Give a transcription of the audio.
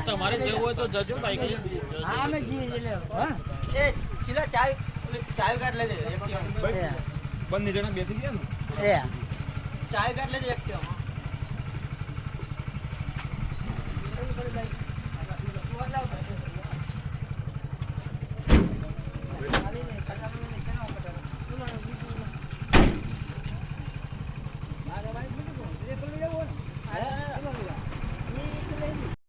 તમારે જેવું હોય તો જજો બાઈક ચાવી કાર્ડ લઈ દે બંને જણા બેસી ગયા ને ચાવી કાર્ડ લઈ દે એક